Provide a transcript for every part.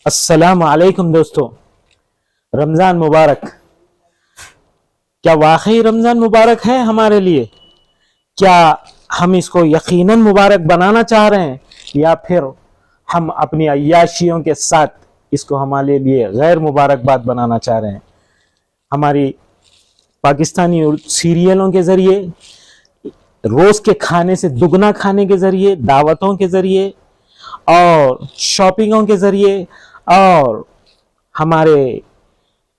अस्सलाम वालेकुम दोस्तों, रमज़ान मुबारक। क्या वाकई रमज़ान मुबारक है हमारे लिए? क्या हम इसको यकीनन मुबारक बनाना चाह रहे हैं, या फिर हम अपनी अय्याशियों के साथ इसको हमारे लिए गैर मुबारकबाद बनाना चाह रहे हैं? हमारी पाकिस्तानी सीरियलों के ज़रिए, रोज़ के खाने से दुगना खाने के ज़रिए, दावतों के ज़रिए और शॉपिंगों के ज़रिए और हमारे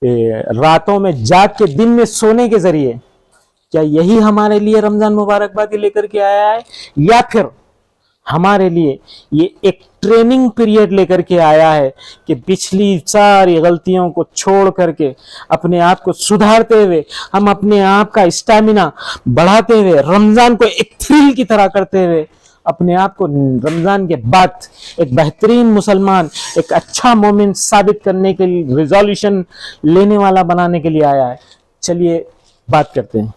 रातों में जाग के दिन में सोने के ज़रिए, क्या यही हमारे लिए रमज़ान मुबारकबादी लेकर के आया है, या फिर हमारे लिए ये एक ट्रेनिंग पीरियड लेकर के आया है कि पिछली सारी गलतियों को छोड़ करके अपने आप को सुधारते हुए, हम अपने आप का स्टैमिना बढ़ाते हुए, रमज़ान को एक थ्रिल की तरह करते हुए अपने आप को रमज़ान के बाद एक बेहतरीन मुसलमान, एक अच्छा मोमिन साबित करने के लिए, रिजोल्यूशन लेने वाला बनाने के लिए आया है। चलिए बात करते हैं।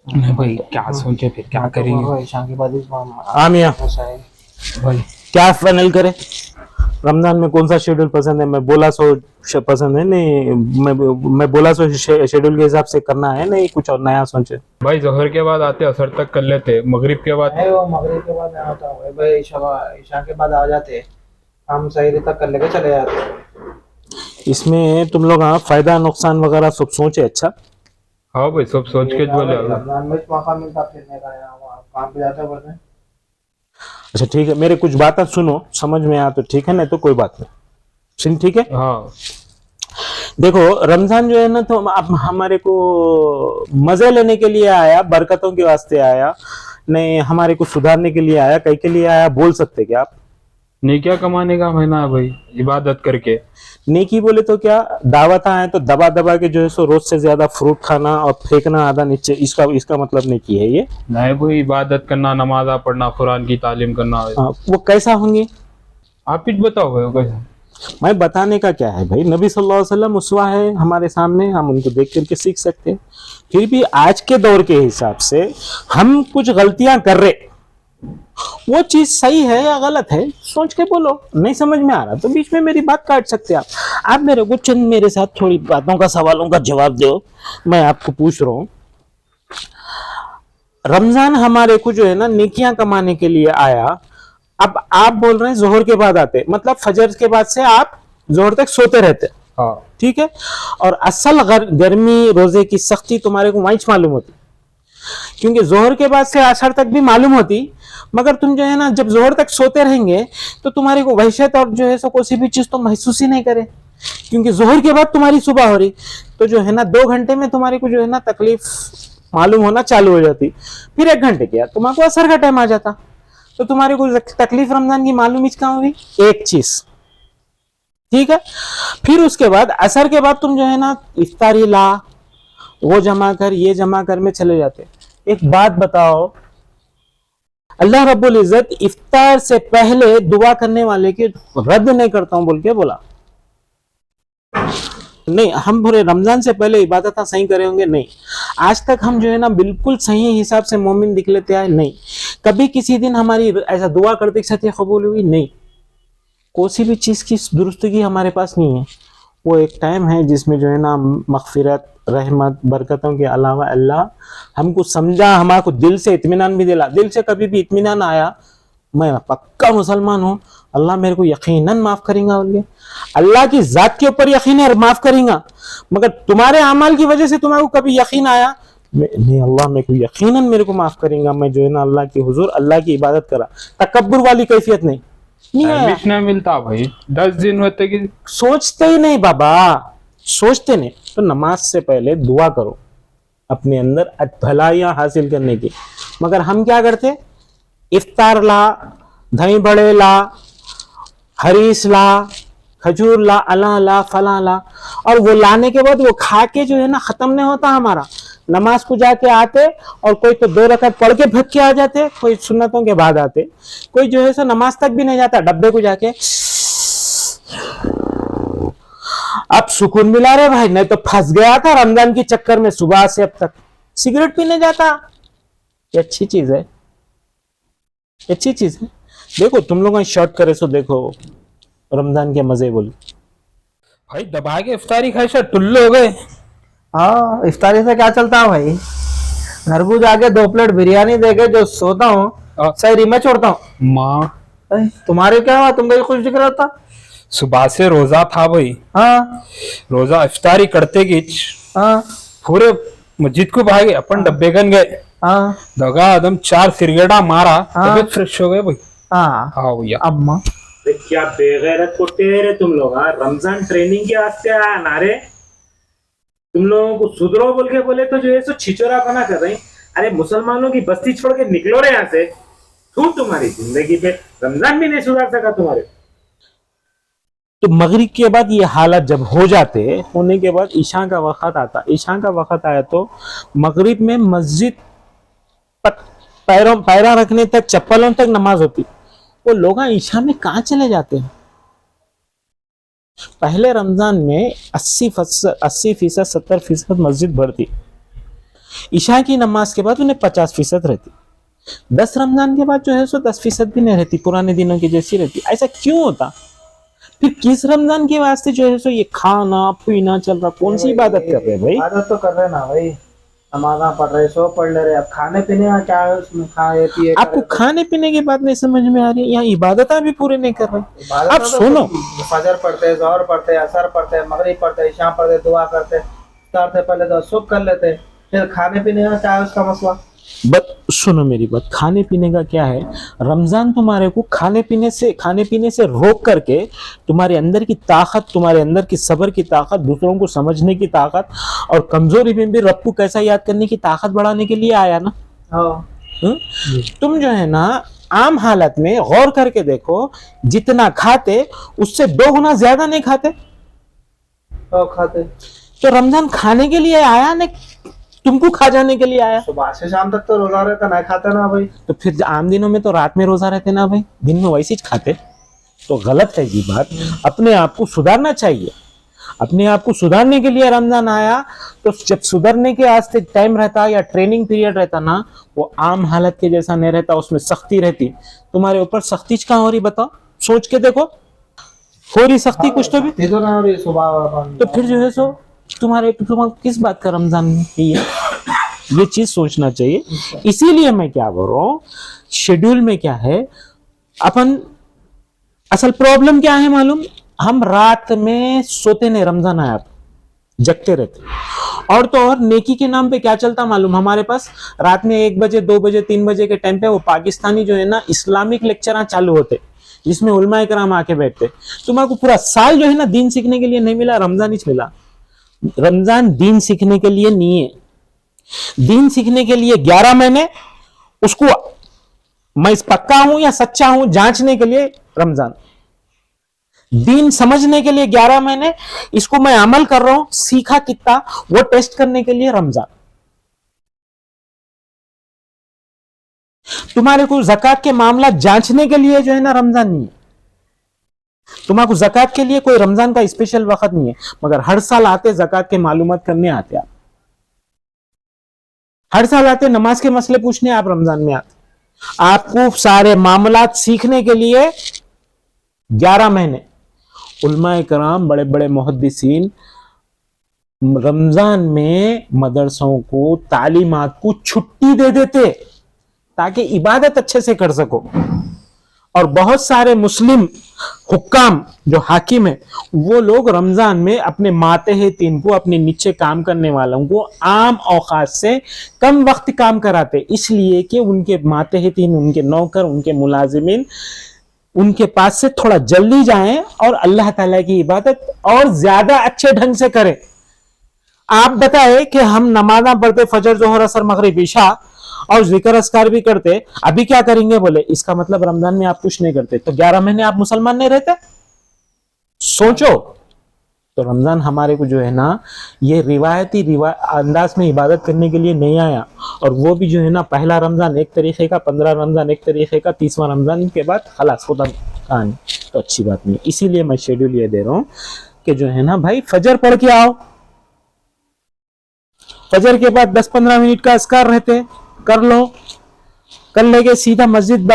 नहीं भाई, क्या सोचे फिर क्या करेंगे? आमिया भाई क्या फाइनल करे? रमजान में कौन सा शेड्यूल पसंद है? मैं बोला सो पसंद है, नहीं मैं बोला सो शेड्यूल के हिसाब से करना है, नहीं कुछ और नया सोचे? भाई जोहर के बाद आते, असर तक कर लेते, मगरिब के बाद नहीं, वो मगरिब के बाद नहीं होता है भाई, ईशा के बाद आ जाते, हम सहरी तक कर लेके चले जाते। इसमें तुम लोग फायदा नुकसान वगैरह सब सोचे। अच्छा हाँ भाई, सब सोच के बोले। रमजान में मौका मिलता फिरने का, यहाँ काम पे जाते बोलते। अच्छा ठीक है, मेरे कुछ बातें सुनो, समझ में आ तो ठीक है, नहीं तो कोई बात नहीं। सुन ठीक है? हाँ देखो, रमजान जो है ना, तो अब हमारे को मजे लेने के लिए आया, बरकतों के वास्ते आया, नहीं हमारे को सुधारने के लिए आया, कई के लिए आया बोल सकते क्या आप? नेकिया कमाने का महीना है भाई, इबादत करके। नेकी बोले तो क्या, दावत आए तो दबा दबा के जो है सो रोज से ज्यादा फ्रूट खाना और फेंकना आधा नीचे, इसका मतलब नेकी है ये? नहीं भाई, इबादत करना, नमाजा पढ़ना, कुरान की तालीम करना। वो कैसा होंगे? आप ही बताओ भाई, कैसा? मैं बताने का क्या है भाई, नबी सल्लल्लाहु अलैहि वसल्लम उसवा है हमारे सामने, हम उनको देख करके सीख सकते हैं। फिर भी आज के दौर के हिसाब से हम कुछ गलतियां कर रहे, वो चीज सही है या गलत है सोच के बोलो। नहीं समझ में आ रहा तो बीच में मेरी बात काट सकते हैं आप मेरे को चंद मेरे साथ थोड़ी बातों का, सवालों का जवाब दो। मैं आपको पूछ रहा हूं, रमजान हमारे को जो है ना नेकियां कमाने के लिए आया। अब आप बोल रहे हैं जोहर के बाद आते, मतलब फजर के बाद से आप जोहर तक सोते रहते, हाँ ठीक है। और असल गर्मी रोजे की सख्ती तुम्हारे को वहीं मालूम होती, क्योंकि जोहर के बाद से असर तक भी मालूम होती, मगर तुम जो है ना जब जोहर तक सोते रहेंगे तो तुम्हारे को वहशत और जो है सो कोई भी चीज तो महसूस ही नहीं करे, क्योंकि जोहर के बाद तुम्हारी सुबह हो रही, तो जो है ना 2 घंटे में तुम्हारे को जो है ना तकलीफ मालूम होना चालू हो जाती। फिर 1 घंटे के बाद तुम्हारे को असर का टाइम आ जाता, तो तुम्हारे को तकलीफ रमजान की मालूम कहाँ हुई? एक चीज, ठीक है। फिर उसके बाद असर के बाद तुम जो है ना इफ्तारी ला, वो जमा कर, ये जमा कर में चले जाते। एक बात बताओ, अल्लाह रब्बुल इज्जत इफ्तार से पहले दुआ करने वाले की रद्द नहीं करता हूं बोल के बोला। नहीं, हम पूरे रमजान से पहले इबादत सही करे होंगे? नहीं। आज तक हम जो है ना बिल्कुल सही हिसाब से मोमिन दिख लेते आए? नहीं। कभी किसी दिन हमारी ऐसा दुआ करते सत्य कबूल हुई? नहीं। कोई भी चीज की दुरुस्तगी हमारे पास नहीं है। वो एक टाइम है जिसमें जो है ना मगफिरत, रहमत, बरकतों के अलावा अल्लाह हमको समझा, हमारे दिल से इत्मीनान भी दिला। दिल से कभी भी इत्मीनान आया, मैं पक्का मुसलमान हूँ, अल्लाह मेरे को यकीनन माफ करेगा, बोलिए अल्लाह की जात के ऊपर यकीन है माफ करेगा। मगर तुम्हारे अमाल की वजह से तुम्हारे को कभी यकीन आया नहीं, अल्लाह मेरे को यकीनन मेरे को माफ करेगा, मैं जो है ना अल्लाह की हुजूर अल्लाह की इबादत करा, तकब्बुर वाली कैफियत नहीं नहीं मिलता भाई। 10 दिन होते कि सोचते ही नहीं बाबा, सोचते नहीं। तो नमाज से पहले दुआ करो अपने अंदर भलाइयां हासिल करने की। मगर हम क्या करते, इफ्तार ला, दही बड़े ला, हरीस ला, खजूर ला, अला ला, फला ला, और वो लाने के बाद वो खा के जो है ना खत्म नहीं होता हमारा। नमाज को जाके आते और कोई तो 2 रकात पढ़ के भग के आ जाते, कोई सुन्नतों के बाद आते, कोई जो है सो नमाज तक भी नहीं जाता, डब्बे को जाके अब सुकून मिला रहे भाई, नहीं तो फंस गया था रमजान के चक्कर में, सुबह से अब तक सिगरेट पीने जाता। ये अच्छी चीज है, अच्छी चीज है। देखो तुम लोग शॉर्ट करे सो देखो, रमजान के मजे बोल। भाई दबा के इफ्तारी खाई सर टुल्ले हो गए। हाँ, इफ्तारी से क्या चलता है भाई? घर को जाके 2 प्लेट बिरयानी दे के जो सोता हूँ, सहरी में छोड़ता हूँ। माँ तुम्हारे क्या हुआ? तुम कहीं खुश दिख रहा था? सुबह से रोजा था भाई। हाँ रोजा इफ्तारी करते की हाँ पूरे मस्जिद को भागे, अपन डब्बे गन गए, हाँ दगा आदम 4 सिरगेड़ा मारा, हाँ। तबियत फ्रेश हो गए भाई। हाँ। हाँ भैया। अब माँ क्या बेगैरत कुत्ते रे तुम लोग। हाँ, रमजान ट्रेनिंग के वास्ते आया नारे। तुम लोगों को सुधरो बोल के बोले तो जो है सो छिचोरा बना कर रहे हैं। अरे मुसलमानों की बस्ती छोड़ के निकलो रे यहाँ से। तू तुम्हारी जिंदगी पे रमजान भी नहीं सुधार सका तुम्हारे। तो मगरिब के बाद ये हालत जब हो जाते, होने के बाद ईशा का वक्त आता, ईशा का वक्त आया तो मगरिब में मस्जिद पैरा रखने तक, चप्पलों तक नमाज होती। वो लोग ईशा में कहाँ चले जाते हैं? पहले रमजान में 80% 70% मस्जिद भरती, ईशा की नमाज के बाद उन्हें 50% रहती। 10 रमजान के बाद जो है सो 10% भी नहीं रहती, पुराने दिनों की जैसी रहती। ऐसा क्यों होता? फिर किस रमजान के वास्ते जो है सो ये खाना पीना चल रहा? कौन सी इबादत कर रहे भाई? इबादत तो कर रहे ना भाई, नमाज़ा पढ़ रहे, सो पढ़ ले रहे। अब खाने पीने का क्या है उसमें? खाए पिए आपको खाने पीने की बात नहीं समझ में आ रही? यहाँ इबादत भी पूरे नहीं कर रहे। आप सुनो, फजर पढ़ते, जोहर पढ़ते, असर पढ़ते, मगरिब पढ़ते, इशा पढ़ते, दुआ करते, इफ्तार से पहले तो सुबह कर लेते। फिर खाने पीने का क्या है उसका मसला? बट सुनो मेरी बात, खाने पीने का क्या है? रमजान तुम्हारे को खाने पीने से रोक करके तुम्हारे अंदर की ताकत, तुम्हारे अंदर की सब्र की ताकत, दूसरों को समझने की ताकत और कमजोरी में भी रब को कैसा याद करने की ताकत बढ़ाने के लिए आया ना। तुम जो है ना आम हालत में गौर करके देखो, जितना खाते उससे 2 गुना ज्यादा नहीं खाते। तो रमजान खाने के लिए आया ना, तुमको खा जाने के लिए आया? सुबह से शाम तक तो रोजा रहता, नहीं खाता ना भाई। तो फिर आम दिनों में तो रात में रोजा रहते ना भाई, दिन में वैसे ही खाते। तो गलत है ये बात। अपने आप को सुधारना चाहिए। अपने आप को सुधारने के लिए रमजान आया, तो जब सुधरने के वास्ते टाइम रहता या ट्रेनिंग पीरियड रहता ना, वो आम हालत के जैसा नहीं रहता, उसमें सख्ती रहती। तुम्हारे ऊपर सख्ती कहाँ हो रही बताओ? सोच के देखो, हो रही सख्ती कुछ तो भी? तो फिर जो है सो तुम्हारे किस बात का रमजान है? ये चीज सोचना चाहिए। इसीलिए मैं क्या बोल रहा हूँ, शेड्यूल में क्या है अपन, असल प्रॉब्लम क्या है मालूम? हम रात में सोते नहीं, रमजान आया तो जगते रहते। और तो और नेकी के नाम पे क्या चलता मालूम? हमारे पास रात में 1 बजे 2 बजे 3 बजे के टाइम पे वो पाकिस्तानी जो है ना इस्लामिक लेक्चर चालू होते, जिसमें उलमाए कराम आके बैठते। तुम्हारे पूरा साल जो है ना दीन सीखने के लिए नहीं मिला, रमजान ही मिला। रमजान दीन सीखने के लिए नहीं है। दीन सीखने के लिए 11 महीने, उसको मैं इस पक्का हूं या सच्चा हूं जांचने के लिए रमजान। दीन समझने के लिए 11 महीने, इसको मैं अमल कर रहा हूं, सीखा कितना वो टेस्ट करने के लिए रमजान। तुम्हारे को ज़कात के मामला जांचने के लिए जो है ना रमजान नहीं है। तुम्हारे ज़कात के लिए कोई रमजान का स्पेशल वक्त नहीं है, मगर हर साल आते ज़कात के मालूमात करने आते आप। हर साल आते नमाज के मसले पूछने, आप रमजान में आते। आपको सारे मामलात सीखने के लिए 11 महीने। उलमाए कराम, बड़े बड़े मुहद्दिसीन रमजान में मदरसों को, तालीमात को छुट्टी दे देते ताकि इबादत अच्छे से कर सको। और बहुत सारे मुस्लिम हुक्काम जो हाकिम है, वो लोग रमजान में अपने मातहतीन को, अपने नीचे काम करने वालों को आम औकात से कम वक्त काम कराते, इसलिए कि उनके मातहतीन, उनके नौकर, उनके मुलाजिमीन उनके पास से थोड़ा जल्दी जाएं और अल्लाह ताला की इबादत और ज्यादा अच्छे ढंग से करें। आप बताएं कि हम नमाज़ पढ़ते, फजर, जोहर, असर, मगरिब, इशा और जिक्र अस्कार भी करते, अभी क्या करेंगे बोले? इसका मतलब रमजान में आप कुछ नहीं करते, तो 11 महीने आप मुसलमान नहीं रहते? सोचो। तो रमजान हमारे को जो है ना ये रिवायती अंदाज में इबादत करने के लिए नहीं आया। और वो भी जो है ना पहला रमजान एक तरीके का, 15 रमजान एक तरीके का, 30वां रमजान के बाद खलास खत्म कहानी। तो अच्छी बात नहीं। इसीलिए मैं शेड्यूल ये दे रहा हूँ कि जो है ना भाई फजर पढ़ के आओ, फजर के बाद 10-15 मिनट का अस्कार रहते, कर लो। कल लेके सीधा मस्जिद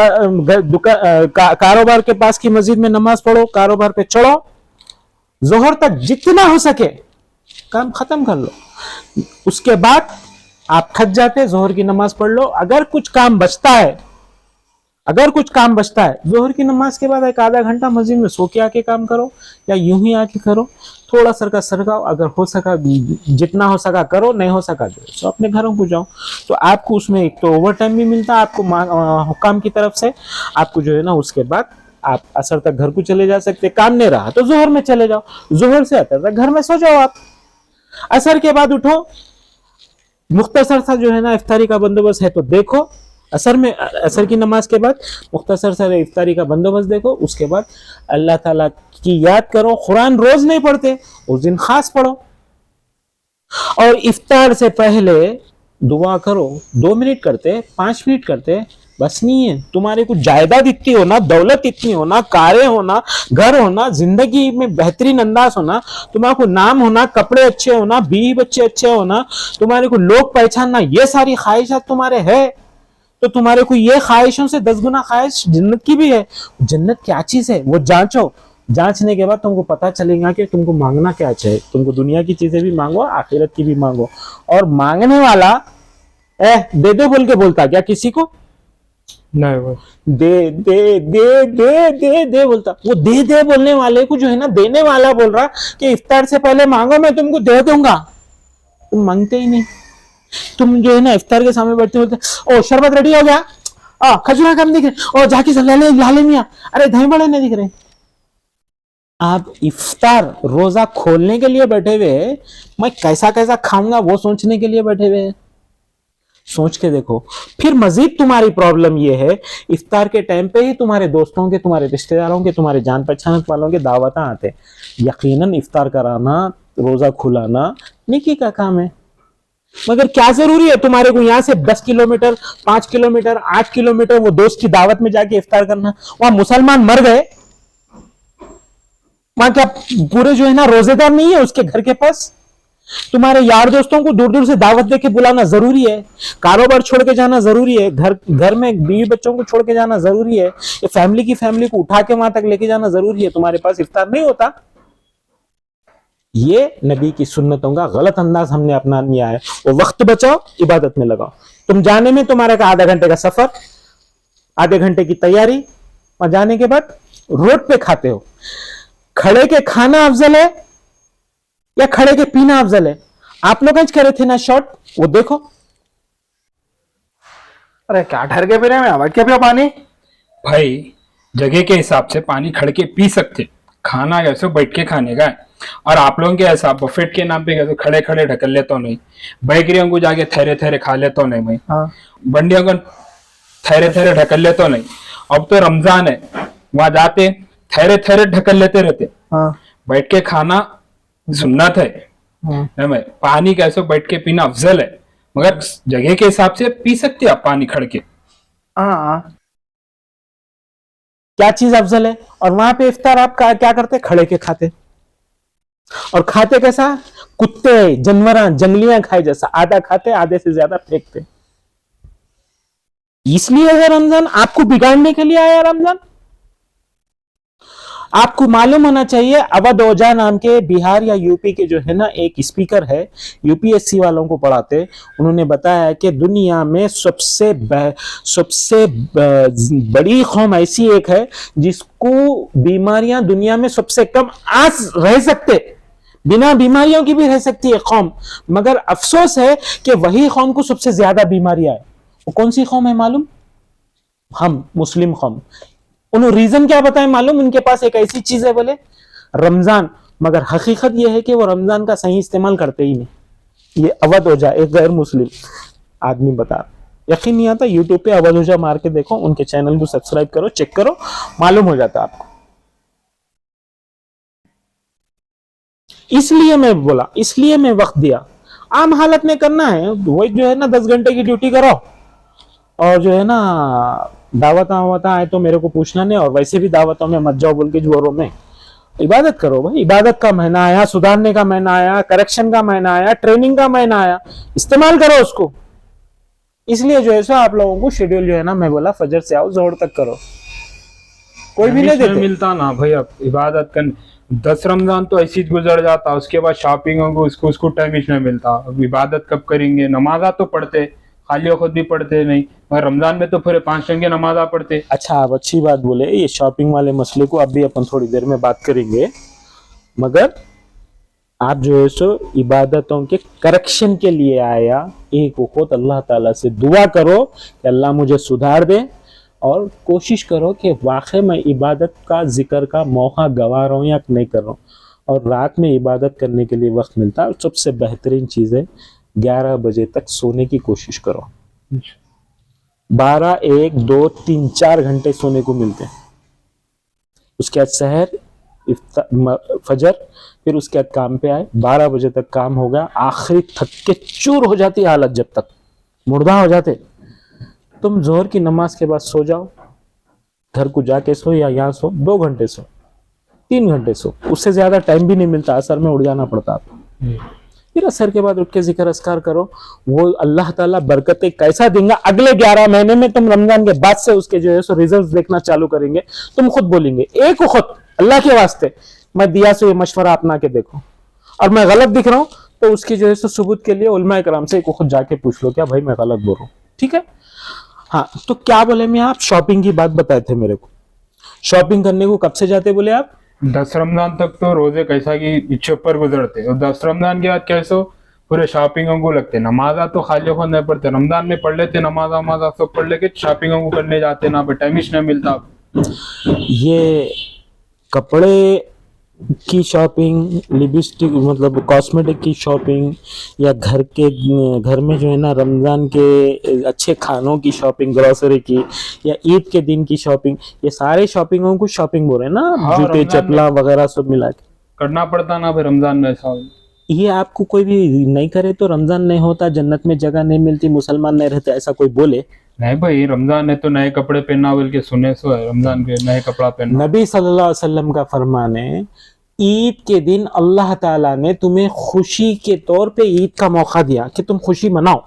कारोबार के पास की मस्जिद में नमाज पढ़ो, कारोबार पे चढ़ो, जोहर तक जितना हो सके काम खत्म कर लो। उसके बाद आप थक जाते, जोहर की नमाज पढ़ लो। अगर कुछ काम बचता है जोहर की नमाज के बाद एक आधा घंटा मस्जिद में सो के आके काम करो, या यूं ही आके करो, थोड़ा सरकाओ, अगर हो सका जितना हो सका करो, नहीं हो सका तो अपने घरों को जाओ। तो आपको उसमें एक तो ओवर टाइम भी मिलता है आपको हुक्काम की तरफ से, आपको जो है ना उसके बाद आप असर तक घर को चले जा सकते। काम नहीं रहा तो जोहर में चले जाओ, जोहर से असर तक घर में सो जाओ आप। असर के बाद उठो, मुख्तसर सा जो है ना इफ्तारी का बंदोबस्त है तो देखो, असर की नमाज के बाद मुख्तसर सा इफ्तारी का बंदोबस्त देखो। उसके बाद अल्लाह ताला की याद करो। कुरान रोज नहीं पढ़ते, उस दिन खास पढ़ो। और इफ्तार से पहले दुआ करो। 2 मिनट करते, 5 मिनट करते, बस नहीं है। तुम्हारे कुछ जायदाद इतनी हो ना, दौलत इतनी हो ना, कारें होना, घर होना, जिंदगी में बेहतरीन अंदाज होना, तुम्हारे को नाम होना, कपड़े अच्छे होना, बीवी बच्चे अच्छे होना, तुम्हारे को लोग पहचानना, ये सारी ख्वाहिशात तुम्हारे है तो तुम्हारे को ये ख्वाहिशों से 10 गुना ख्वाहिश जन्नत की भी है। जन्नत क्या चीज है वो जांचो। जांचने के बाद तुमको पता चलेगा कि तुमको मांगना क्या चाहिए। तुमको दुनिया की चीजें भी मांगो, आखिरत की भी मांगो। और मांगने वाला दे दे बोल के बोलता क्या किसी को? नहीं वो दे दे दे दे दे दे बोलता। वो दे दे बोलने वाले को जो है ना देने वाला बोल रहा कि इफ्तार से पहले मांगो, मैं तुमको दे दूंगा। तुम मांगते ही नहीं। तुम जो है ना इफ्तार के सामने बैठते बोलते ओ शरबत रेडी हो गया, खजूरा कम दिख रहे, ओ जाके लाले मियां, अरे दही बड़े नहीं दिख रहे। आप इफ्तार रोजा खोलने के लिए बैठे हुए, मैं कैसा कैसा खाऊंगा वो सोचने के लिए बैठे हुए। सोच के देखो। फिर मजीद तुम्हारी प्रॉब्लम ये है, इफ्तार के टाइम पे ही तुम्हारे दोस्तों के, तुम्हारे रिश्तेदारों के, तुम्हारे जान पहचान वालों के दावत आते। यकीनन इफ्तार कराना, रोजा खुलाना नेकी का काम है, मगर क्या जरूरी है तुम्हारे को यहाँ से 10 किलोमीटर, 5 किलोमीटर, 8 किलोमीटर वो दोस्त की दावत में जाके इफ्तार करना? वहां मुसलमान मर गए, वहां क्या पूरे जो है ना रोजेदार नहीं है उसके घर के पास? तुम्हारे यार दोस्तों को दूर दूर से दावत दे के बुलाना जरूरी है, कारोबार छोड़ के जाना जरूरी है, घर में बीवी बच्चों को छोड़ के जाना जरूरी है, ये फैमिली को उठा के वहां तक लेके जाना जरूरी है। तुम्हारे पास इफ्तार नहीं होता। ये नबी की सुन्नतों का गलत अंदाज हमने अपना लिया है। वो वक्त बचाओ, इबादत में लगाओ। तुम जाने में तुम्हारे का आधा घंटे का सफर, आधे घंटे की तैयारी, वहां जाने के बाद रोड पे खाते हो। खड़े के खाना अफजल है या खड़े के पीना अफजल है? आप लोग आज करे थे ना शॉट, वो देखो। अरे क्या ठहर के पी रहे हैं, बैठ के पियो पानी। भाई जगह के हिसाब से पानी खड़ के पी सकते, खाना कैसे बैठ के खाने का है। और आप लोगों के ऐसा बफेट के नाम पे कैसे खड़े खड़े ढकल ले तो नहीं, बैकरियों को जाके ठहरे ठहरे खा ले तो नहीं भाई, बंडियों को ठहरे ठहरे ढकल ले तो नहीं। अब तो रमजान है, वहां जाते ठहरे ठहरे ढकल लेते रहते, बैठ के खाना सुन्नत है। नहीं, पानी कैसे बैठ के पीना अफजल है, मगर जगह के हिसाब से पी सकते आप पानी खड़ के। क्या चीज अफजल है? और वहां पे इफ्तार आप क्या करते? खड़े के खाते। और खाते कैसा? कुत्ते, जानवर, जंगलियां खाए जैसा, आधा खाते, आधे से ज्यादा फेंकते। इसलिए है रमजान, आपको बिगाड़ने के लिए आया रमजान। आपको मालूम होना चाहिए, अवध ओझा नाम के बिहार या यूपी के जो है ना एक स्पीकर है, यूपीएससी वालों को पढ़ाते, उन्होंने बताया कि दुनिया में सबसे बड़ी कौम ऐसी एक है जिसको बीमारियां दुनिया में सबसे कम आज रह सकते, बिना बीमारियों की भी रह सकती है कौम, मगर अफसोस है कि वही कौम को सबसे ज्यादा बीमारियां है। वो कौन सी कौम है मालूम? हम मुस्लिम कौम। उन्होंने रीजन क्या बताए मालूम? उनके पास एक ऐसी चीज है बोले रमजान, मगर हकीकत यह है कि वो रमजान का सही इस्तेमाल करते ही नहीं। ये अवध ओझा एक गैर मुस्लिम आदमी बता, यकीन नहीं आता, यूट्यूब पे अवध ओझा मार के देखो, उनके चैनल को सब्सक्राइब करो, चेक करो, मालूम हो जाता आपको। इसलिए मैं बोला, इसलिए मैं वक्त दिया। आम हालत में करना है वही जो है ना 10 घंटे की ड्यूटी करो, और जो है ना दावत आए तो मेरे को पूछना नहीं, और वैसे भी दावतों में मत जाओ बोल के जोरों में। इबादत करो भाई, इबादत का महीना आया, सुधारने का महीना आया, करेक्शन का महीना आया, ट्रेनिंग का महीना आया, इस्तेमाल करो उसको, اس لیے جو ہے سو آپ لوگوں کو شیڈیول جو ہے نا میں بولا فجر سے آؤ زہر تک کرو, کوئی بھی نہیں ٹائم دیتے. ملتا نا بھائی, اب عبادت کرنے 10 رمضان تو ایسی گزر جاتا, اس کے بعد شاپنگ ہو اس کو ٹائم ہی نہیں ملتا. اب عبادت کب کریں گے؟ نمازات تو پڑھتے, خالی خود بھی پڑھتے نہیں, مگر رمضان میں تو پورے 5 ٹائم کی نمازاں پڑھتے. اچھا آپ اچھی بات بولے, یہ شاپنگ والے مسئلے کو اب بھی اپن تھوڑی دیر میں بات کریں گے, مگر آپ جو ہے سو عبادتوں کے کریکشن کے لیے آیا, ایک وقت اللہ تعالیٰ سے دعا کرو کہ اللہ مجھے سدھار دے, اور کوشش کرو کہ واقعی میں عبادت کا ذکر کا موقع گوا رہا ہوں یا نہیں کر رہا ہوں. اور رات میں عبادت کرنے کے لیے وقت ملتا ہے, سب سے بہترین چیز ہے 11 بجے تک سونے کی کوشش کرو. 12 1 2 3 4 گھنٹے سونے کو ملتے ہیں. اس کے بعد سحر, فجر, پھر اس کے بعد کام پہ آئے, 12 بجے تک کام ہوگا, آخری تھک کے چور ہو جاتی حالت, جب تک مردہ ہو جاتے. تم ظہر کی نماز کے بعد سو جاؤ, گھر کو جا کے سو یا یہاں سو, 2 گھنٹے سو, 3 گھنٹے سو, اس سے زیادہ ٹائم بھی نہیں ملتا, اثر میں اڑ جانا پڑتا آپ کو. پھر اثر کے بعد اٹھ کے ذکر اذکار کرو, وہ اللہ تعالیٰ برکتیں کیسا دیں گا. اگلے 11 مہینے میں تم رمضان کے بعد سے اس کے جو ہے سو ریزلٹس دیکھنا چالو کریں گے. تم خود بولیں گے ایک وقت اللہ کے واسطے میں دیا سے یہ مشورہ اپنا کے دیکھو, اور میں غلط دکھ رہا ہوں تو اس کی جو ہے سو ثبوت کے لیے علماء کرام سے ایک وقت جا کے پوچھ لو, کیا بھائی میں غلط بول رہا ہوں, ٹھیک ہے. ہاں تو کیا بولے میں, آپ شاپنگ کی بات بتائے تھے میرے کو. شاپنگ کرنے کو کب سے جاتے بولے آپ؟ 10 رمضان تک تو روزے کیسا کی اچھے اوپر گزرتے, اور 10 رمضان کے بعد کیسو پورے شاپنگوں کو لگتے. نمازاں تو خالی خود نہیں پڑھتے, رمضان میں پڑھ لیتے نمازاں سب پڑھ لے کے شاپنگوں کو کرنے جاتے, نہ پہ ٹائم ہی نہیں ملتا. یہ کپڑے کی شاپنگ, لپسٹک مطلب کاسمیٹک کی شاپنگ, یا گھر میں جو ہے نا رمضان کے اچھے کھانوں کی شاپنگ, گروسری کی, یا عید کے دن کی شاپنگ, یہ سارے شاپنگوں کو شاپنگ بول رہے ہیں نا, جوتے چپلا وغیرہ سب ملا کے کرنا پڑتا نا پھر رمضان میں ایسا. یہ آپ کو کوئی بھی نہیں کرے تو رمضان نہیں ہوتا, جنت میں جگہ نہیں ملتی, مسلمان نہیں رہتے, ایسا کوئی بولے؟ نہیں بھائی, رمضان ہے تو نئے کپڑے پہننا, بلکہ سنے سو ہے رمضان کے نئے کپڑا پہننا. نبی صلی اللہ علیہ وسلم کا فرمان ہے, عید کے دن اللہ تعالیٰ نے تمہیں خوشی کے طور پہ عید کا موقع دیا کہ تم خوشی مناؤ.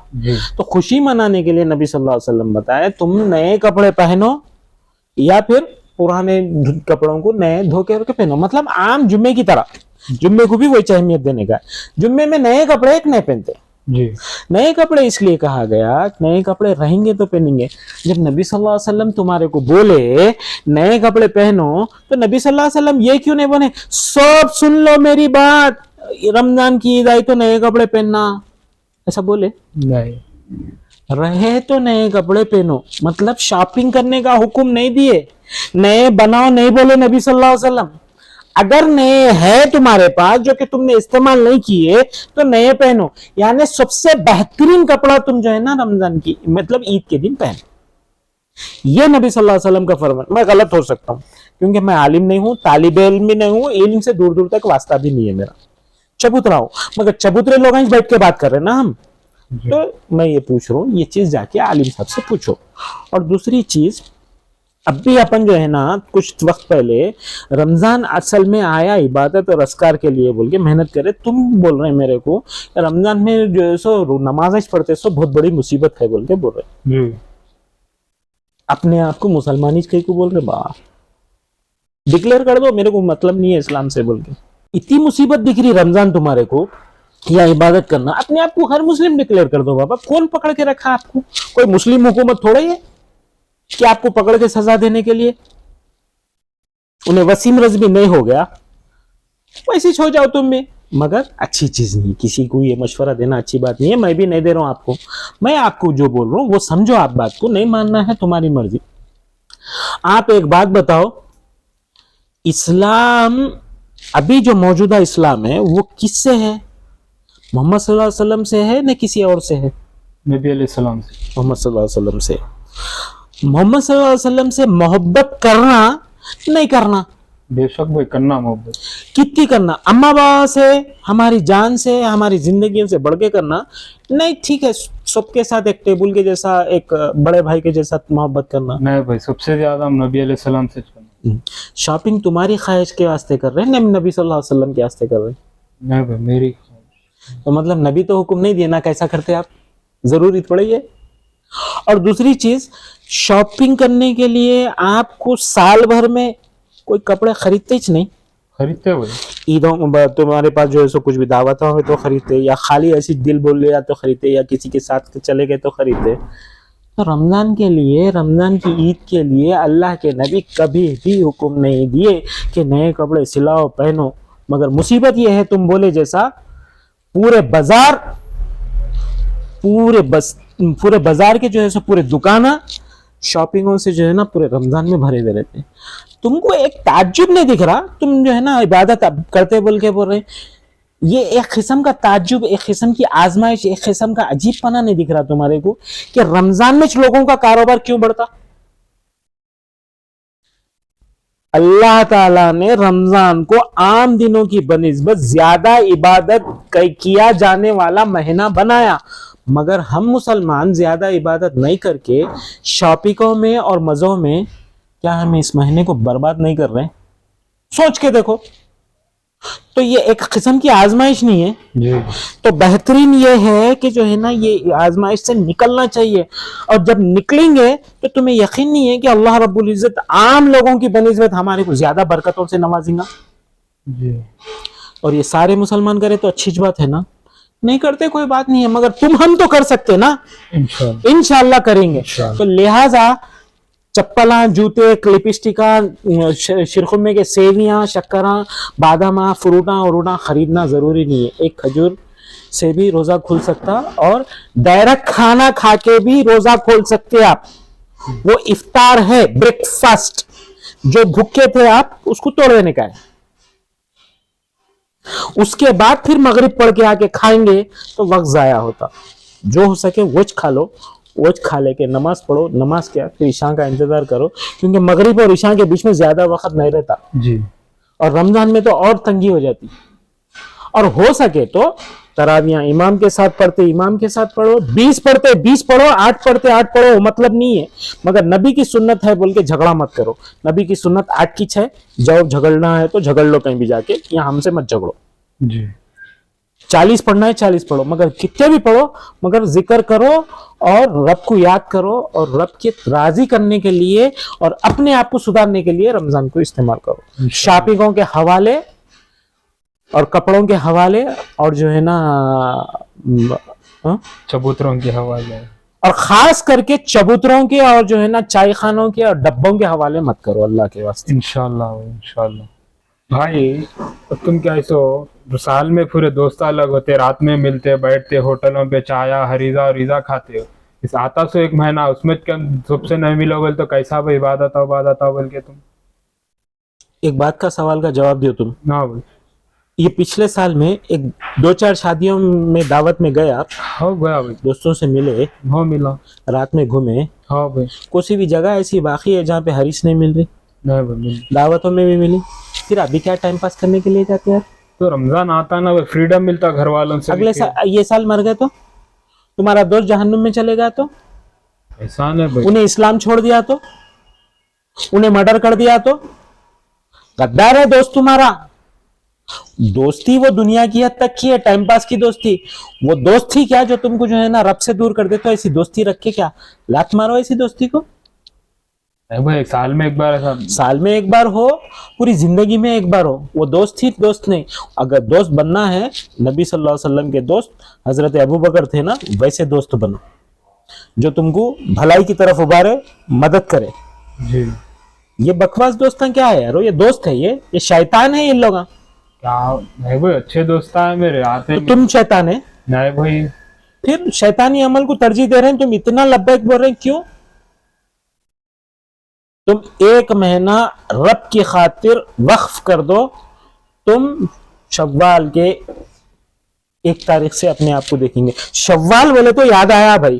تو خوشی منانے کے لیے نبی صلی اللہ علیہ وسلم بتایا تم نئے کپڑے پہنو یا پھر پرانے کپڑوں کو نئے دھو کے پہنو. مطلب عام جمعے کی طرح, جمعے کو بھی وہی اہمیت دینے کا ہے. جمعے میں نئے کپڑے ایک نہیں پہنتے. نئے کپڑے اس لیے کہا گیا, نئے کپڑے رہیں گے تو پہنیں گے. جب نبی صلی اللہ علیہ وسلم تمہارے کو بولے نئے کپڑے پہنو, تو نبی صلی اللہ علیہ وسلم یہ کیوں نہیں بولے سب سن لو میری بات, رمضان کی عید آئی تو نئے کپڑے پہننا, ایسا بولے نہیں. رہے تو نئے کپڑے پہنو, مطلب شاپنگ کرنے کا حکم نہیں دیے, نئے بناؤ نہیں بولے نبی صلی اللہ علیہ وسلم. اگر نئے ہے تمہارے پاس جو کہ تم نے استعمال نہیں کیے تو نئے پہنو. یعنی سب سے بہترین کپڑا تم جو ہے نا رمضان کی مطلب عید کے دن پہنو. یہ نبی صلی اللہ علیہ وسلم کا فرمان. میں غلط ہو سکتا ہوں کیونکہ میں عالم نہیں ہوں, طالب علم بھی نہیں ہوں, علم سے دور دور تک واسطہ بھی نہیں ہے میرا, چبوترا ہوں. مگر چبوترے لوگ ہیں بیٹھ کے بات کر رہے ہیں نا ہم, تو میں یہ پوچھ رہا ہوں, یہ چیز جا کے عالم صاحب سے پوچھو. اور دوسری چیز, اب بھی اپن جو ہے نا کچھ وقت پہلے رمضان اصل میں آیا عبادت اور اذکار کے لیے بول کے محنت کرے. تم بول رہے ہیں میرے کو رمضان میں جو ہے سو نمازیں پڑھتے سو بہت بڑی مصیبت ہے بول کے بول رہے. اپنے آپ کو مسلمانی کہیں کو بول رہے, با ڈکلیئر کر دو میرے کو مطلب نہیں ہے اسلام سے بول کے. اتنی مصیبت دکھ رہی رمضان تمہارے کو یا عبادت کرنا, اپنے آپ کو ہر مسلم ڈکلیئر کر دو. بابا کون پکڑ کے رکھا آپ کو؟ کوئی مسلم حکومت تھوڑا ہی ہے کہ آپ کو پکڑ کے سزا دینے کے لیے. انہیں وسیم رضوی نہیں ہو گیا ویسے چھو جاؤ تم بھی, مگر اچھی چیز نہیں. کسی کو یہ مشورہ دینا اچھی بات نہیں ہے, میں بھی نہیں دے رہا ہوں آپ کو. میں آپ کو جو بول رہا ہوں وہ سمجھو, آپ بات کو نہیں ماننا ہے تمہاری مرضی. آپ ایک بات بتاؤ, اسلام ابھی جو موجودہ اسلام ہے وہ کس سے ہے؟ محمد صلی اللہ علیہ وسلم سے ہے نہ کسی اور سے ہے؟ نبی علیہ السلام سے. محمد صلی اللہ علیہ وسلم سے. محمد صلی اللہ علیہ وسلم سے محبت کرنا نہیں کرنا, بے شک بھائی کرنا محبت. کتنی کرنا؟ اما بابا سے, ہماری جان سے, ہماری زندگی سے بڑھ کے کرنا نہیں. ٹھیک ہے سب کے ساتھ ایک ٹیبل کے جیسا, ایک بڑے بھائی کے جیسا محبت کرنا نہیں بھائی, سب سے زیادہ ہم نبی علیہ السلام سے کرنا. شاپنگ تمہاری خواہش کے واسطے کر رہے ہیں, نبی صلی اللہ علیہ وسلم کے واسطے کر رہے ہیں. نہیں بھائی میری تو مطلب نبی تو حکم نہیں دینا, کیسا کرتے آپ؟ ضروری تھوڑی ہے. اور دوسری چیز شاپنگ کرنے کے لیے آپ کو سال بھر میں کوئی کپڑے خریدتے ہی نہیں. خریدتے ہوئے عیدوں تمہارے پاس جو ہے سو کچھ بھی دعوتوں میں تو خریدتے, یا خالی ایسی دل بول لیا تو خریدتے, یا کسی کے ساتھ چلے گئے تو خریدتے. تو رمضان کے لیے, رمضان کی عید کے لیے اللہ کے نبی کبھی بھی حکم نہیں دیے کہ نئے کپڑے سلاؤ پہنو. مگر مصیبت یہ ہے تم بولے جیسا پورے بازار کے جو ہے سو پورے دکانہ شاپنگوں سے جو ہے نا پورے رمضان میں بھرے ہوئے رہتے ہیں. تم کو ایک تعجب نہیں دکھ رہا؟ تم جو ہے نا عبادت اب کرتے بول کے بول رہے ہیں, یہ ایک قسم کا تعجب, ایک قسم کی آزمائش, ایک قسم کا عجیب پنا نہیں دکھ رہا تمہارے کو کہ رمضان میں لوگوں کا کاروبار کیوں بڑھتا؟ اللہ تعالیٰ نے رمضان کو عام دنوں کی بنسبت زیادہ عبادت کیا جانے والا مہینہ بنایا, مگر ہم مسلمان زیادہ عبادت نہیں کر کے شاپنگوں میں اور مزوں میں کیا ہم اس مہینے کو برباد نہیں کر رہے ہیں؟ سوچ کے دیکھو. تو یہ ایک قسم کی آزمائش نہیں ہے؟ جی. تو بہترین یہ ہے کہ جو ہے نا یہ آزمائش سے نکلنا چاہیے, اور جب نکلیں گے تو تمہیں یقین نہیں ہے کہ اللہ رب العزت عام لوگوں کی بنسبت ہمارے کو زیادہ برکتوں سے نوازیں گا. جی. اور یہ سارے مسلمان کرے تو اچھی بات ہے نا, نہیں کرتے کوئی بات نہیں ہے, مگر ہم تو کر سکتے نا, انشاءاللہ کریں گے. تو لہٰذا چپلاں, جوتے, لپسٹکاں, شرخمے کے سیویاں, شکراں, باداماں, فروٹاں وروٹاں خریدنا ضروری نہیں ہے. ایک کھجور سے بھی روزہ کھل سکتا, اور ڈائریکٹ کھانا کھا کے بھی روزہ کھول سکتے آپ. وہ افطار ہے, بریک فاسٹ, جو بھوکے تھے آپ اس کو توڑ دینے کا ہے. اس کے بعد پھر مغرب پڑھ کے آ کے کھائیں گے تو وقت ضائع ہوتا. جو ہو سکے وچ کھا لو, وچ کھا لے کے نماز پڑھو, نماز کیا پھر عشاء کا انتظار کرو, کیونکہ مغرب اور عشاء کے بیچ میں زیادہ وقت نہیں رہتا. جی. اور رمضان میں تو اور تنگی ہو جاتی. اور ہو سکے تو تراویاں امام کے ساتھ پڑھتے امام کے ساتھ پڑھو, 20 پڑھتے 20 پڑھو, 8 پڑھتے 8 پڑھو, مطلب نہیں ہے. مگر نبی کی سنت ہے بول کے جھگڑا مت کرو. نبی کی سنت 8 کی 6, جب جھگڑنا ہے تو جھگڑ لو کہیں بھی جا کے, یہاں ہم سے مت جھگڑو. جی. 40 پڑھنا ہے 40 پڑھو, مگر کتنے بھی پڑھو, مگر ذکر کرو اور رب کو یاد کرو, اور رب کے راضی کرنے کے لیے اور اپنے آپ کو سدھارنے کے لیے رمضان کو استعمال کرو. شاپنگوں کے حوالے اور کپڑوں کے حوالے اور جو ہے نا چبوتروں کے حوالے, اور خاص کر کے چبوتروں کے اور جو ہے نا چائے خانوں کے اور ڈبوں کے حوالے مت کرو اللہ کے واسطے. انشاءاللہ. بھائی تم کیا ایسو سال میں پورے دوست الگ ہوتے, رات میں ملتے, بیٹھتے ہوٹلوں پہ, چایا ہریزہ اور ریزہ کھاتے ہو, اس آتا سو ایک مہینہ اس میں سب سے نہیں ملو گے تو کیسا بھائی عبادت ہو بول کے تم. ایک بات کا سوال کا جواب دیو تم. ہاں بھائی. یہ پچھلے سال میں ایک 2-4 شادیوں میں دعوت میں گیا, ہو گیا بھائی, دوستوں سے ملے, ہو ملا, رات میں گھومے. ہاں بھائی. کوئی بھی جگہ ایسی باقی ہے جہاں پہ ہریش نہیں مل رہی؟ نہیں بھائی. دعوتوں میں بھی ملی. پھر ابھی کیا ٹائم پاس کرنے کے لیے جاتے ہیں؟ تو رمضان آتا نا, فریڈم ملتا گھر والوں سے. اگلے سال یہ سال مر گئے تو تمہارا دوست جہنم میں چلے گا, تو احسان ہے بھائی. انہیں اسلام چھوڑ دیا تو, انہیں مرڈر کر دیا تو غدار ہے دوست تمہارا. دوستی وہ دنیا کی حد تک کی ہے, ٹائم پاس کی دوستی. وہ دوست تھی کیا جو تم کو جو ہے نا رب سے دور کر دے؟ تو ایسی دوستی رکھ کے کیا لات مارو ایسی دوستی کو. بھائی سال میں ایک بار, ایسا سال میں ایک بار ہو, پوری زندگی میں ایک بار ہو. وہ دوست تھی, دوست نہیں. اگر دوست بننا ہے, نبی صلی اللہ علیہ وسلم کے دوست حضرت ابو بکر تھے نا, ویسے دوست بنو جو تم کو بھلائی کی طرف ابھارے, مدد کرے. جی. یہ بکواس دوستاں کیا ہے یار؟ یہ دوست ہے, یہ شیطان ہے. ان لوگ کیا نہیں بھائی, اچھے دوست ہیں میرے آتے. تم شیطان ہے. نہیں بھائی, پھر شیطانی عمل کو ترجیح دے رہے ہیں. تم اتنا لبیک بول رہے ہیں کیوں؟ تم 1 مہینہ رب کی خاطر وقف کر دو. تم شوال کے 1 تاریخ سے اپنے آپ کو دیکھیں گے. شوال بولے تو یاد آیا بھائی,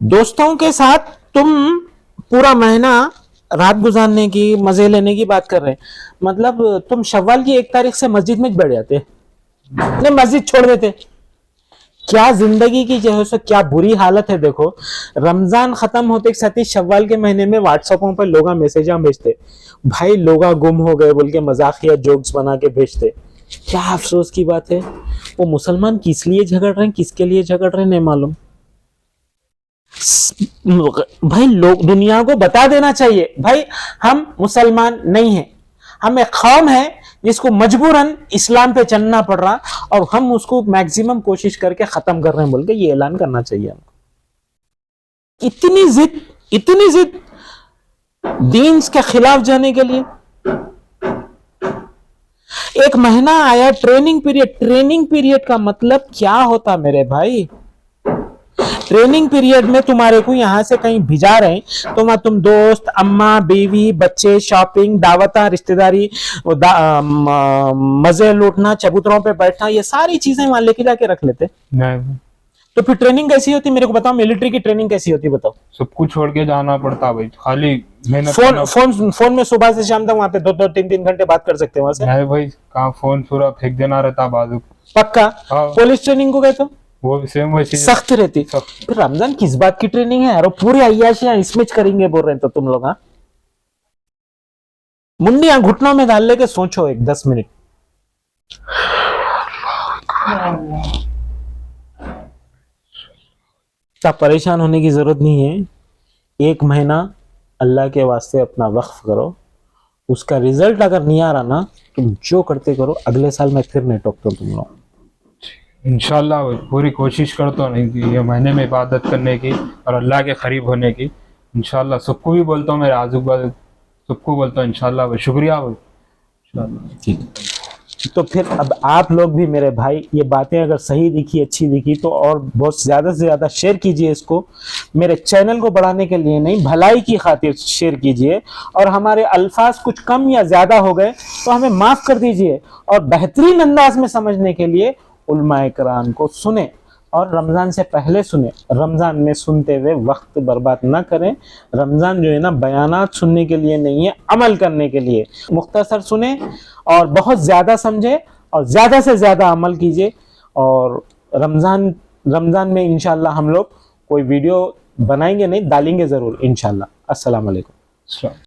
دوستوں کے ساتھ تم پورا مہینہ رات گزارنے کی, مزے لینے کی بات کر رہے ہیں. مطلب تم شوال کی 1 تاریخ سے مسجد میں بیٹھ جاتے, نہیں مسجد چھوڑ دیتے. کیا زندگی کی جو ہے سو کیا بری حالت ہے. دیکھو رمضان ختم ہوتے ایک ساتھی شوال کے مہینے میں واٹس ایپوں پر لوگاں میسیجاں بھیجتے, بھائی لوگاں گم ہو گئے بول کے مذاقیہ جوکس بنا کے بھیجتے. کیا افسوس کی بات ہے. وہ مسلمان کس لیے جھگڑ رہے ہیں, کس کے لیے جھگڑ رہے ہیں نہیں معلوم. भाई लोग दुनिया को बता देना चाहिए भाई हम मुसलमान नहीं हैं, हम एक कौम है जिसको मजबूरन इस्लाम पे चलना पड़ रहा और हम उसको मैक्सिमम कोशिश करके खत्म कर रहे हैं बोल के ये ऐलान करना चाहिए हमको। इतनी जिद दीन के खिलाफ जाने के लिए। एक महीना आया ट्रेनिंग पीरियड का मतलब क्या होता मेरे भाई? ट्रेनिंग पीरियड में तुम्हारे को यहां से कहीं भिजा रहे हैं तो तुम दोस्त, अम्मा, बीवी, बच्चे, शॉपिंग, दावता, रिश्तेदारी, मजे लूटना, चबूतरों पे बैठना, ये सारी चीजें वहां लेके जाके रख लेते। नहीं, तो फिर ट्रेनिंग कैसी होती मेरे को बताओ? मिलिट्री की ट्रेनिंग कैसी होती बताओ? सब कुछ छोड़ के जाना पड़ता भाई, खाली मेहनत फोन में सुबह से शाम तक वहां पे 2-3 घंटे बात कर सकते हैं वहां से। नहीं भाई, कहाँ फोन पूरा फेंक देना रहता बाजू। पक्का? हाँ। पुलिस ट्रेनिंग को कहते हो वो भी सेम वैसी सख्त रहती। फिर रमजान किस बात की ट्रेनिंग है यार? पूरी अय्याशियां इसमें करेंगे बोल रहे हैं तो तुम लोग। हाँ, मुंडियां घुटनों में डाल लेके सोचो 10 मिनट। इतना परेशान होने की जरूरत नहीं है। एक महीना अल्लाह के वास्ते अपना वक्फ करो, उसका रिजल्ट अगर नहीं आ रहा ना, तुम जो करते करो, अगले साल मैं फिर नहीं टोकता हूं तुम लोग। इंशाल्लाह पूरी कोशिश करता हूँ कि ये महीने में इबादत करने की और अल्लाह के करीब होने की। इंशाल्लाह सबको भी बोलता हूँ, मेरे आजू बाजू सबको बोलता हूँ इंशाल्लाह भाई। शुक्रिया भाई। इंशाल्लाह ठीक। तो फिर अब आप लोग भी मेरे भाई ये बातें अगर सही दिखी, अच्छी दिखी तो और बहुत ज्यादा से ज्यादा शेयर कीजिए इसको। मेरे चैनल को बढ़ाने के लिए नहीं, भलाई की खातिर शेयर कीजिए। और हमारे अल्फाज कुछ कम या ज्यादा हो गए तो हमें माफ कर दीजिए। और बेहतरीन अंदाज में समझने के लिए उलमाए कराम को सुने और रमजान से पहले सुने। रमजान में सुनते हुए वक्त बर्बाद ना करें। रमजान जो है ना बयानात सुनने के लिए नहीं है, अमल करने के लिए। मुख्तसर सुने और बहुत ज्यादा समझे और ज्यादा से ज्यादा अमल कीजिए। और रमजान में इंशाल्लाह हम लोग कोई वीडियो बनाएंगे नहीं, डालेंगे जरूर इंशाल्लाह। अस्सलाम वालेकुम।